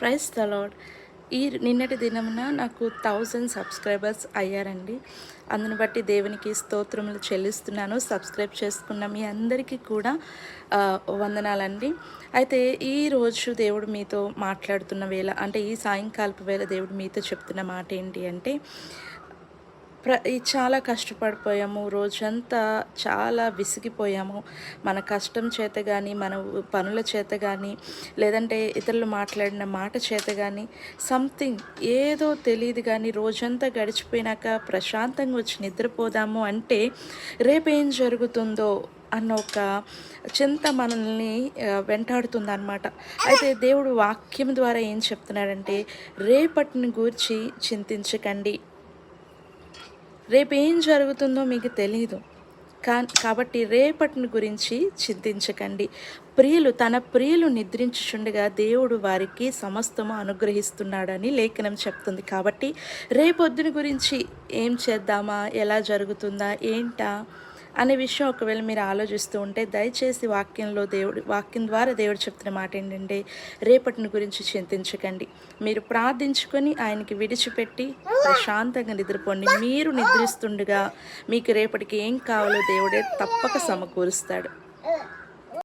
Praise the lord. నిన్నటి దినమున నాకు 1000 సబ్స్క్రైబర్స్ అయ్యారండి. అందుని బట్టి దేవునికి స్తోత్రములు చెల్లిస్తున్నాను. సబ్స్క్రైబ్ చేసుకున్న మీ అందరికీ కూడా వందనాలండి. అయితే ఈరోజు దేవుడు మీతో మాట్లాడుతున్న వేళ, అంటే ఈ సాయంకాలపు వేళ దేవుడు మీతో చెప్తున్న మాట ఏంటి అంటే, చాలా కష్టపడిపోయాము, రోజంతా చాలా విసిగిపోయాము. మన కష్టం చేత కానీ, మన పనుల చేత కానీ, లేదంటే ఇతరులు మాట్లాడిన మాట చేత కానీ, సంథింగ్ ఏదో తెలియదు కానీ, రోజంతా గడిచిపోయినాక ప్రశాంతంగా వచ్చి నిద్రపోదాము అంటే రేపేం జరుగుతుందో అన్న ఒక చింత మనల్ని వెంటాడుతుందన్నమాట. అయితే దేవుడు వాక్యం ద్వారా ఏం చెప్తున్నాడంటే, రేపటిని గూర్చి చింతించకండి, రేపేం జరుగుతుందో మీకు తెలీదు. కాబట్టి రేపటిని గురించి చింతించకండి. తన ప్రియులు నిద్రించుచుండగా దేవుడు వారికి సమస్తము అనుగ్రహిస్తున్నాడని లేఖనం చెప్తుంది. కాబట్టి రేపొద్దుని గురించి ఏం చేద్దామా, ఎలా జరుగుతుందా, ఏంటా అనే విషయం ఒకవేళ మీరు ఆలోచిస్తూ ఉంటే, దయచేసి వాక్యం ద్వారా దేవుడు చెప్తున్న మాట ఏంటంటే, రేపటిని గురించి చింతించకండి. మీరు ప్రార్థించుకొని ఆయనకి విడిచిపెట్టి ప్రశాంతంగా నిద్రపోండి. మీరు నిద్రిస్తుండగా మీకు రేపటికి ఏం కావాలో దేవుడే తప్పక సమకూరుస్తాడు.